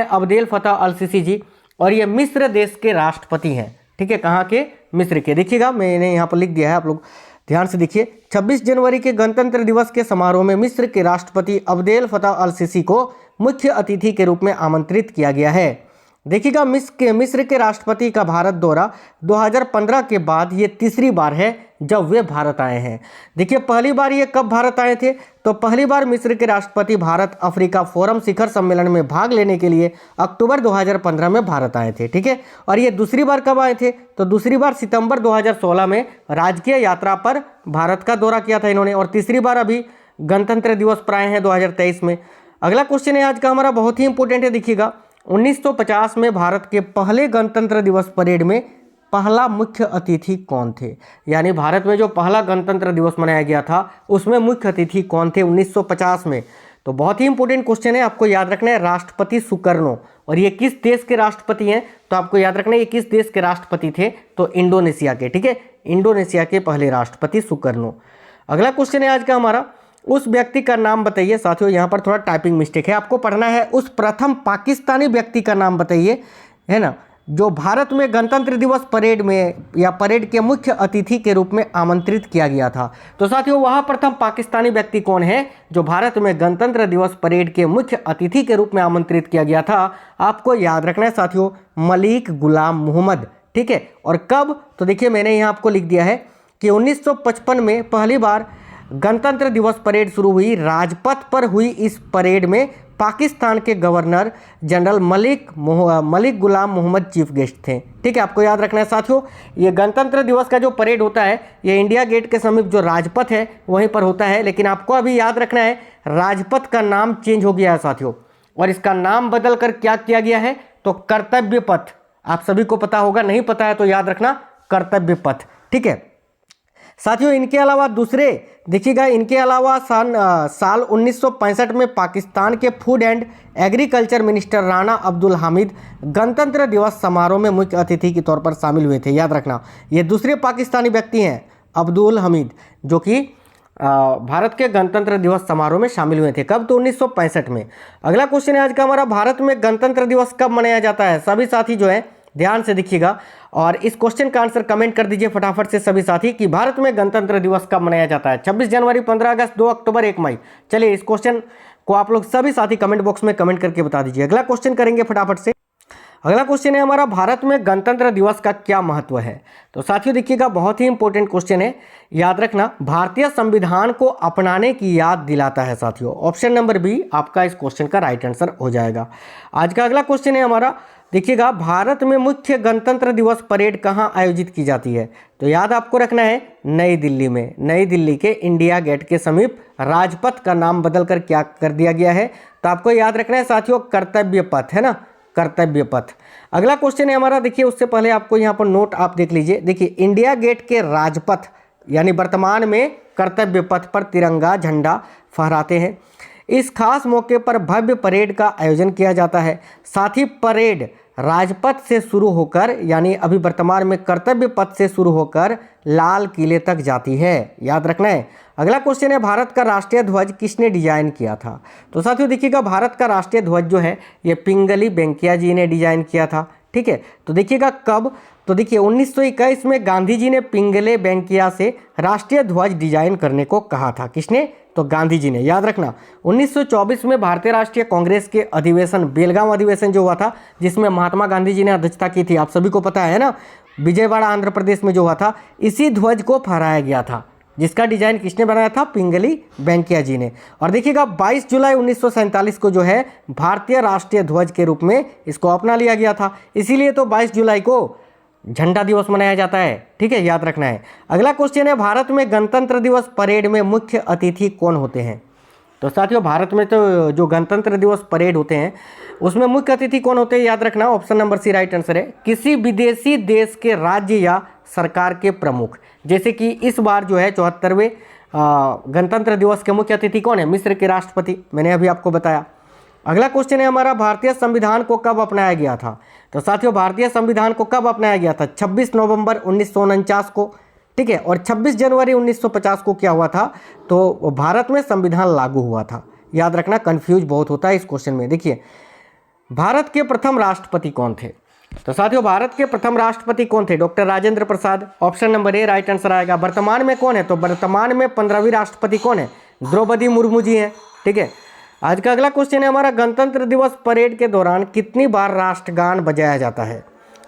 Abdel Fattah अल CC जी, और ये मिस्र देश के राष्ट्रपति हैं। ठीक है, कहाँ के? मिस्र के। देखिएगा मैंने यहाँ पर लिख दिया है, आप लोग ध्यान से देखिए। 26 जनवरी के गणतंत्र दिवस के समारोह में मिस्र के राष्ट्रपति अब्देल फतह अल सीसी को मुख्य अतिथि के रूप में आमंत्रित किया गया है। देखिएगा मिस्र के राष्ट्रपति का भारत दौरा 2015 के बाद ये तीसरी बार है जब वे भारत आए हैं। देखिए पहली बार ये कब भारत आए थे? तो पहली बार मिस्र के राष्ट्रपति भारत अफ्रीका फोरम शिखर सम्मेलन में भाग लेने के लिए अक्टूबर 2015 में भारत आए थे। ठीक है, और ये दूसरी बार कब आए थे? तो दूसरी बार सितंबर 2016 में राजकीय यात्रा पर भारत का दौरा किया था इन्होंने, और तीसरी बार अभी गणतंत्र दिवस पर आए हैं 2023 में। अगला क्वेश्चन है आज का हमारा, बहुत ही इंपॉर्टेंट है। देखिएगा 1950 में भारत के पहले गणतंत्र दिवस परेड में पहला मुख्य अतिथि कौन थे? यानी भारत में जो पहला गणतंत्र दिवस मनाया गया था उसमें मुख्य अतिथि कौन थे 1950 में? तो बहुत ही इंपॉर्टेंट क्वेश्चन है, आपको याद रखना है राष्ट्रपति सुकर्नो। और ये किस देश के राष्ट्रपति हैं? तो आपको याद रखना है ये किस देश के राष्ट्रपति थे? तो इंडोनेशिया के। ठीक है, इंडोनेशिया के पहले राष्ट्रपति सुकर्नो। अगला क्वेश्चन है आज का हमारा, उस व्यक्ति का नाम बताइए। साथियों यहाँ पर थोड़ा टाइपिंग मिस्टेक है, आपको पढ़ना है उस प्रथम पाकिस्तानी व्यक्ति का नाम बताइए, है ना, जो भारत में गणतंत्र दिवस परेड में या परेड के मुख्य अतिथि के रूप में आमंत्रित किया गया था। तो साथियों वह प्रथम पाकिस्तानी व्यक्ति कौन है जो भारत में गणतंत्र दिवस परेड के मुख्य अतिथि के रूप में आमंत्रित किया गया था? आपको याद रखना है साथियों, मलिक गुलाम मोहम्मद। ठीक है, और कब? तो देखिए मैंने यहाँ आपको लिख दिया है कि 1955 में पहली बार गणतंत्र दिवस परेड शुरू हुई। राजपथ पर हुई इस परेड में पाकिस्तान के गवर्नर जनरल मलिक गुलाम मोहम्मद चीफ गेस्ट थे। ठीक है, आपको याद रखना है साथियों, ये गणतंत्र दिवस का जो परेड होता है ये इंडिया गेट के समीप जो राजपथ है वहीं पर होता है। लेकिन आपको अभी याद रखना है राजपथ का नाम चेंज हो गया है साथियों, और इसका नाम बदल कर क्या किया गया है? तो कर्तव्य पथ। आप सभी को पता होगा, नहीं पता है तो याद रखना कर्तव्य पथ। ठीक है साथियों, इनके अलावा दूसरे देखिएगा, इनके अलावा साल 1965 में पाकिस्तान के food and agriculture minister Rana Abdul Hamid गणतंत्र दिवस समारोह में मुख्य अतिथि के तौर पर शामिल हुए थे। याद रखना ये दूसरे पाकिस्तानी व्यक्ति हैं अब्दुल हमीद, जो कि भारत के गणतंत्र दिवस समारोह में शामिल हुए थे। कब? तो 1965 में। अगला क्वेश्चन है आज का हमारा, भारत में गणतंत्र दिवस कब मनाया जाता है? सभी साथी जो है ध्यान से देखिएगा और इस क्वेश्चन का आंसर कमेंट कर दीजिए फटाफट से सभी साथी कि भारत में गणतंत्र दिवस कब मनाया जाता है? 26 जनवरी, 15 अगस्त, 2 अक्टूबर, 1 मई। चलिए इस क्वेश्चन को आप लोग सभी साथी कमेंट बॉक्स में कमेंट करके बता दीजिए। अगला क्वेश्चन करेंगे फटाफट से। अगला क्वेश्चन है हमारा, भारत में गणतंत्र दिवस का क्या महत्व है? तो साथियों देखिएगा बहुत ही इंपॉर्टेंट क्वेश्चन है, याद रखना भारतीय संविधान को अपनाने की याद दिलाता है साथियों। ऑप्शन नंबर बी आपका इस क्वेश्चन का राइट आंसर हो जाएगा। आज का अगला क्वेश्चन है हमारा, देखिएगा भारत में मुख्य गणतंत्र दिवस परेड कहाँ आयोजित की जाती है? तो याद आपको रखना है नई दिल्ली में। नई दिल्ली के इंडिया गेट के समीप राजपथ का नाम बदलकर क्या कर दिया गया है? तो आपको याद रखना है साथियों कर्तव्य पथ, है ना, कर्तव्य पथ। अगला क्वेश्चन है हमारा, देखिए उससे पहले आपको यहाँ पर नोट आप देख लीजिए। देखिए इंडिया गेट के राजपथ यानी वर्तमान में कर्तव्य पथ पर तिरंगा झंडा फहराते हैं। इस खास मौके पर भव्य परेड का आयोजन किया जाता है। साथ ही परेड राजपथ से शुरू होकर यानी अभी वर्तमान में कर्तव्य पथ से शुरू होकर लाल किले तक जाती है। याद रखना है। अगला क्वेश्चन है, भारत का राष्ट्रीय ध्वज किसने डिजाइन किया था? तो साथियों देखिएगा भारत का राष्ट्रीय ध्वज जो है ये पिंगली वेंकैया जी ने डिजाइन किया था। ठीक है, तो देखिएगा कब? तो देखिए 1921 में गांधी जी ने पिंगले वेंकैया से राष्ट्रीय ध्वज डिजाइन करने को कहा था। किसने? तो गांधी जी ने। याद रखना 1924 में भारतीय राष्ट्रीय कांग्रेस के अधिवेशन बेलगाम अधिवेशन जो हुआ था जिसमें महात्मा गांधी जी ने अध्यक्षता की थी, आप सभी को पता है ना, विजयवाड़ा आंध्र प्रदेश में जो हुआ था, इसी ध्वज को फहराया गया था जिसका डिजाइन किसने बनाया था? पिंगली वेंकैया जी ने। और देखिएगा 22 जुलाई 1947 को जो है भारतीय राष्ट्रीय ध्वज के रूप में इसको अपना लिया गया था, इसीलिए तो 22 जुलाई को झंडा दिवस मनाया जाता है। ठीक है, याद रखना है। अगला क्वेश्चन है, भारत में गणतंत्र दिवस परेड में मुख्य अतिथि कौन होते हैं? तो साथियों भारत में तो जो गणतंत्र दिवस परेड होते हैं उसमें मुख्य अतिथि कौन होते हैं? याद रखना option number C right answer है। किसी विदेशी देश के राज्य या सरकार के प्रमुख, जैसे कि इस बार जो है 74वें गणतंत्र दिवस के मुख्य अतिथि कौन है? मिस्र के राष्ट्रपति, मैंने अभी आपको बताया। अगला क्वेश्चन है हमारा, भारतीय संविधान को कब अपनाया गया था? तो साथियों भारतीय संविधान को कब अपनाया गया था? 26 नवंबर 1949 को। ठीक है, और 26 जनवरी 1950 को क्या हुआ था? तो भारत में संविधान लागू हुआ था। याद रखना, कंफ्यूज बहुत होता है इस क्वेश्चन में। देखिए भारत के प्रथम राष्ट्रपति कौन थे? तो साथियों भारत के प्रथम राष्ट्रपति कौन थे? Doctor Rajendra Prasad. Option number A right answer आएगा। वर्तमान में कौन है? तो वर्तमान में 15वीं राष्ट्रपति कौन है? द्रौपदी मुर्मू जी हैं। ठीक है, आज का अगला क्वेश्चन है हमारा, गणतंत्र दिवस परेड के दौरान कितनी बार राष्ट्रगान बजाया जाता है?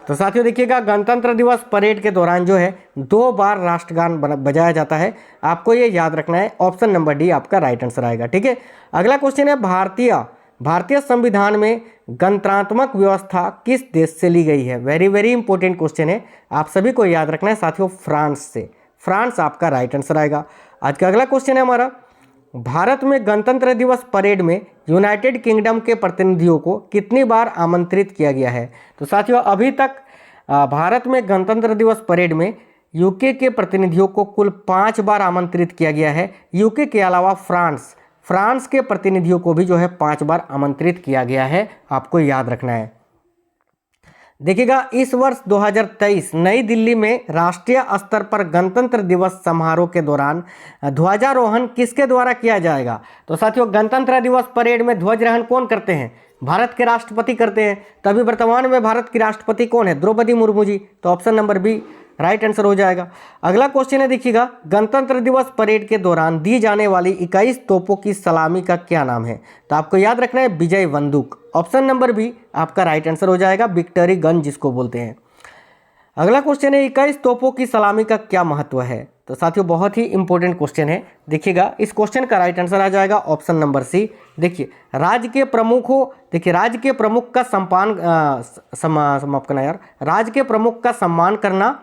तो साथियों देखिएगा, गणतंत्र दिवस परेड के दौरान जो है 2 बार राष्ट्रगान बजाया जाता है। आपको ये याद रखना है। ऑप्शन नंबर डी आपका राइट आंसर आएगा। ठीक है, अगला क्वेश्चन है, भारतीय संविधान में गणतंत्रात्मक व्यवस्था किस देश से ली गई है? वेरी वेरी इंपॉर्टेंट क्वेश्चन है, आप सभी को याद रखना है साथियों, फ्रांस से। फ्रांस आपका राइट आंसर आएगा। आज का अगला क्वेश्चन है हमारा, भारत में गणतंत्र दिवस परेड में यूनाइटेड किंगडम के प्रतिनिधियों को कितनी बार आमंत्रित किया गया है? तो साथियों अभी तक भारत में गणतंत्र दिवस परेड में यूके के प्रतिनिधियों को कुल 5 बार आमंत्रित किया गया है। यूके के अलावा फ्रांस के प्रतिनिधियों को भी जो है 5 बार आमंत्रित किया गया है, आपको याद रखना है। देखिएगा, इस वर्ष 2023 नई दिल्ली में राष्ट्रीय स्तर पर गणतंत्र दिवस समारोह के दौरान ध्वजारोहण किसके द्वारा किया जाएगा? तो साथियों गणतंत्र दिवस परेड में ध्वजारोहण कौन करते हैं? भारत के राष्ट्रपति करते हैं। तभी वर्तमान में भारत की राष्ट्रपति कौन है? द्रौपदी मुर्मू जी। तो option number B right answer हो जाएगा। अगला क्वेश्चन है, देखिएगा, गणतंत्र दिवस परेड के दौरान दी जाने वाली 21 तोपों की सलामी का क्या नाम है? तो आपको याद रखना है विजय बंदूक। ऑप्शन नंबर बी आपका राइट आंसर हो जाएगा, विक्टरी गन जिसको बोलते हैं। अगला क्वेश्चन है, 21 तोपों की सलामी का क्या महत्व है? तो साथियों बहुत ही इंपॉर्टेंट क्वेश्चन है। देखिएगा, इस क्वेश्चन का राइट आंसर आ जाएगा ऑप्शन नंबर सी। देखिए, राज्य के प्रमुख का राज्य के प्रमुख का सम्मान करना,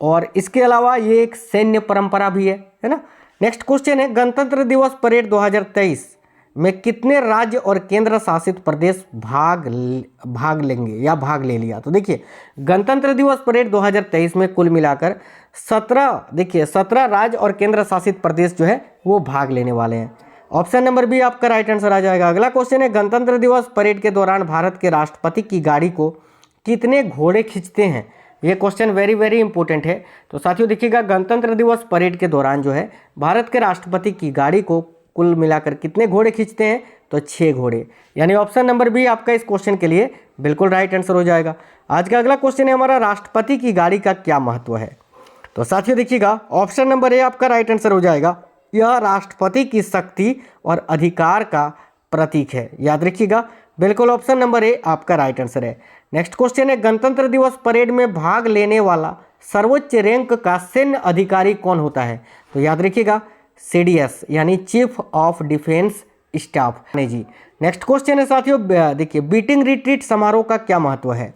और इसके अलावा ये एक सैन्य परंपरा भी है ना। नेक्स्ट क्वेश्चन है, गणतंत्र दिवस परेड 2023 में कितने राज्य और केंद्र शासित प्रदेश भाग लेंगे या भाग ले लिया? तो देखिए, गणतंत्र दिवस परेड 2023 में कुल मिलाकर 17 राज्य और केंद्र शासित प्रदेश जो है वो भाग लेने वाले हैं। ऑप्शन नंबर बी आपका राइट आंसर आ जाएगा। अगला क्वेश्चन है, गणतंत्र दिवस परेड के दौरान भारत के राष्ट्रपति की गाड़ी को कितने घोड़े खींचते हैं? ये क्वेश्चन वेरी वेरी इंपॉर्टेंट है। तो साथियों देखिएगा, गणतंत्र दिवस परेड के दौरान जो है भारत के राष्ट्रपति की गाड़ी को कुल मिलाकर कितने घोड़े खींचते हैं? तो 6 घोड़े, यानी ऑप्शन नंबर बी आपका इस क्वेश्चन के लिए बिल्कुल राइट आंसर हो जाएगा। आज का अगला क्वेश्चन है हमारा, राष्ट्रपति की गाड़ी का क्या महत्व है? तो साथियों देखिएगा, ऑप्शन नंबर ए आपका राइट आंसर हो जाएगा। यह राष्ट्रपति की शक्ति और अधिकार का प्रतीक है, याद रखिएगा, बिल्कुल ऑप्शन नंबर ए आपका राइट आंसर है। नेक्स्ट क्वेश्चन है, गणतंत्र दिवस परेड में भाग लेने वाला सर्वोच्च रैंक का सैन्य अधिकारी कौन होता है? तो याद रखिएगा, CDS यानी chief of defence staff ji. Next question है साथियों, देखिए, बीटिंग रिट्रीट समारोह का क्या महत्व है?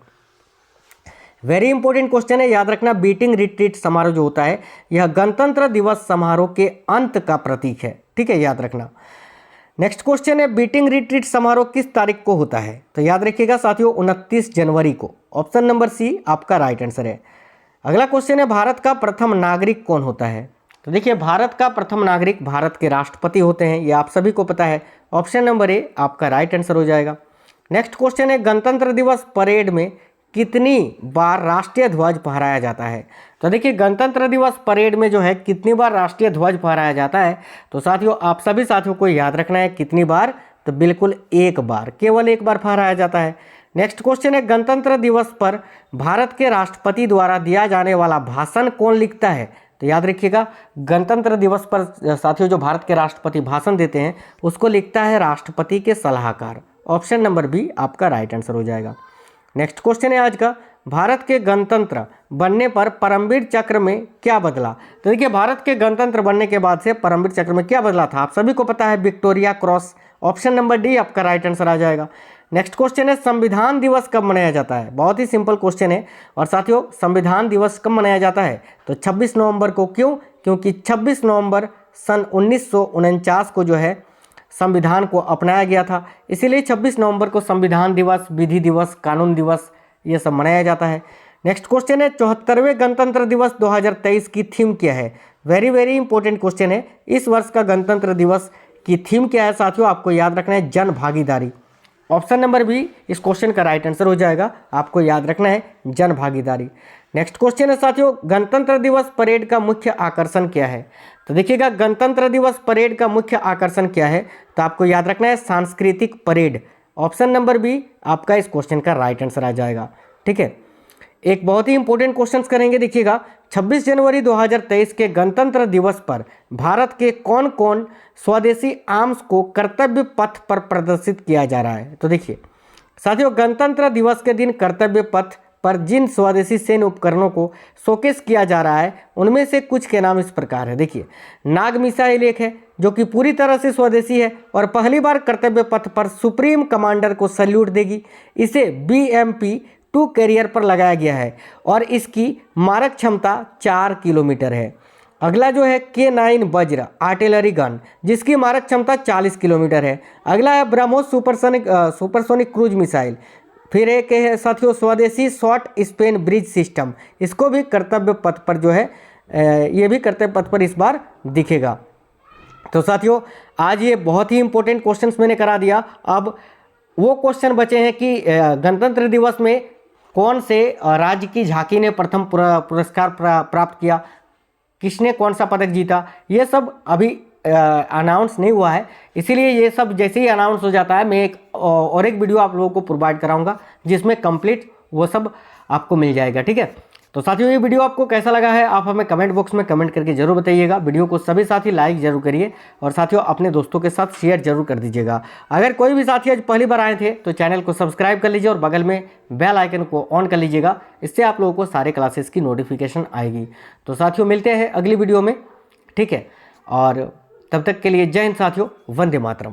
वेरी इंपॉर्टेंट क्वेश्चन है, याद रखना। बीटिंग रिट्रीट समारोह जो होता है यह गणतंत्र दिवस समारोह के अंत का प्रतीक है। ठीक है, याद रखना। नेक्स्ट क्वेश्चन है, बीटिंग रिट्रीट समारोह किस तारीख को होता है? तो याद रखिएगा साथियों, 29 जनवरी को। ऑप्शन नंबर सी आपका राइट आंसर है। अगला क्वेश्चन है, भारत का प्रथम नागरिक कौन होता है? तो देखिए, भारत का प्रथम नागरिक भारत के राष्ट्रपति होते हैं, ये आप सभी को पता है। ऑप्शन नंबर ए आपका राइट आंसर हो जाएगा। नेक्स्ट क्वेश्चन है, गणतंत्र दिवस परेड में कितनी बार राष्ट्रीय ध्वज फहराया जाता है? तो देखिए, गणतंत्र दिवस परेड में जो है कितनी बार राष्ट्रीय ध्वज फहराया जाता है? तो साथियों आप सभी साथियों को याद रखना है कितनी बार? तो बिल्कुल 1 बार, केवल 1 बार फहराया जाता है। नेक्स्ट क्वेश्चन है, गणतंत्र दिवस पर भारत के राष्ट्रपति द्वारा दिया जाने वाला भाषण कौन लिखता है? तो याद रखिएगा, गणतंत्र दिवस पर साथियों जो भारत के राष्ट्रपति भाषण देते हैं उसको लिखता है राष्ट्रपति के सलाहकार। ऑप्शन नंबर बी आपका राइट आंसर हो जाएगा। नेक्स्ट क्वेश्चन है आज का, भारत के गणतंत्र बनने पर परमवीर चक्र में क्या बदला? तो देखिए, भारत के गणतंत्र बनने के बाद से परमवीर चक्र में क्या बदला था? आप सभी को पता है, Victoria cross. Option number D आपका राइट आंसर आ जाएगा। नेक्स्ट क्वेश्चन है, संविधान दिवस कब मनाया जाता है? बहुत ही सिंपल क्वेश्चन है। और साथियों, संविधान दिवस कब मनाया जाता है? तो 26 नवंबर को। क्यों? क्योंकि 26 नवंबर सन 1949 को जो है संविधान को अपनाया गया था, इसीलिए 26 नवंबर को संविधान दिवस, विधि दिवस, कानून दिवस ये सब मनाया जाता है। नेक्स्ट क्वेश्चन है, 74वें गणतंत्र दिवस 2023 की थीम क्या है? वेरी वेरी इंपॉर्टेंट क्वेश्चन है। इस वर्ष का गणतंत्र दिवस की थीम क्या है साथियों? आपको याद रखना है, जन भागीदारी। ऑप्शन नंबर बी इस क्वेश्चन का राइट आंसर हो जाएगा। आपको याद रखना है, जन भागीदारी। नेक्स्ट क्वेश्चन है साथियों, गणतंत्र दिवस परेड का मुख्य आकर्षण क्या है? तो देखिएगा, गणतंत्र दिवस परेड का मुख्य आकर्षण क्या है? तो आपको याद रखना है, सांस्कृतिक परेड। ऑप्शन नंबर बी आपका इस क्वेश्चन का राइट आंसर आ जाएगा। ठीक है, एक बहुत ही इंपॉर्टेंट क्वेश्चन करेंगे। देखिएगा, 26 जनवरी 2023 के गणतंत्र दिवस पर भारत के कौन कौन स्वदेशी आर्म्स को कर्तव्य पथ पर प्रदर्शित किया जा रहा है। तो देखिए साथियों, गणतंत्र दिवस के दिन कर्तव्य पथ पर जिन स्वदेशी सैन्य उपकरणों को शोकेस किया जा रहा है उनमें से कुछ के नाम इस प्रकार है। देखिए, नाग मिसाइल एक है जो कि पूरी तरह से स्वदेशी है और पहली बार कर्तव्य पथ पर सुप्रीम कमांडर को सैल्यूट देगी। इसे BMP-2 कैरियर पर लगाया गया है और इसकी मारक क्षमता 4 किलोमीटर है। अगला जो है K9 वज्र आर्टिलरी गन, जिसकी मारक क्षमता 40 किलोमीटर है। अगला है ब्रह्मोस सुपरसोनिक क्रूज मिसाइल। फिर एक है साथियों स्वदेशी शॉर्ट स्पेन ब्रिज सिस्टम, इसको भी कर्तव्य पथ पर जो है ये भी कर्तव्य पथ पर इस बार दिखेगा। तो साथियों, आज ये बहुत ही इंपॉर्टेंट क्वेश्चंस मैंने करा दिया। अब वो क्वेश्चन बचे हैं कि गणतंत्र दिवस में कौन से राज्य की झांकी ने प्रथम पुरस्कार प्राप्त किया, किसने कौन सा पदक जीता, ये सब अभी अनाउंस नहीं हुआ है। इसीलिए ये सब जैसे ही अनाउंस हो जाता है मैं एक और एक वीडियो आप लोगों को प्रोवाइड कराऊंगा जिसमें कंप्लीट वो सब आपको मिल जाएगा। ठीक है, तो साथियों ये वीडियो आपको कैसा लगा है आप हमें कमेंट बॉक्स में कमेंट करके जरूर बताइएगा। वीडियो को सभी साथी लाइक जरूर करिए और साथियों अपने दोस्तों के साथ शेयर जरूर कर दीजिएगा। अगर कोई भी साथी आज पहली बार आए थे तो चैनल को सब्सक्राइब कर लीजिए और बगल में बेल आइकन को ऑन कर लीजिएगा, इससे आप लोगों को सारे क्लासेस की नोटिफिकेशन आएगी। तो साथियों मिलते हैं अगली वीडियो में। ठीक है, और तब तक के लिए जय हिंद साथियों, वंदे मातरम।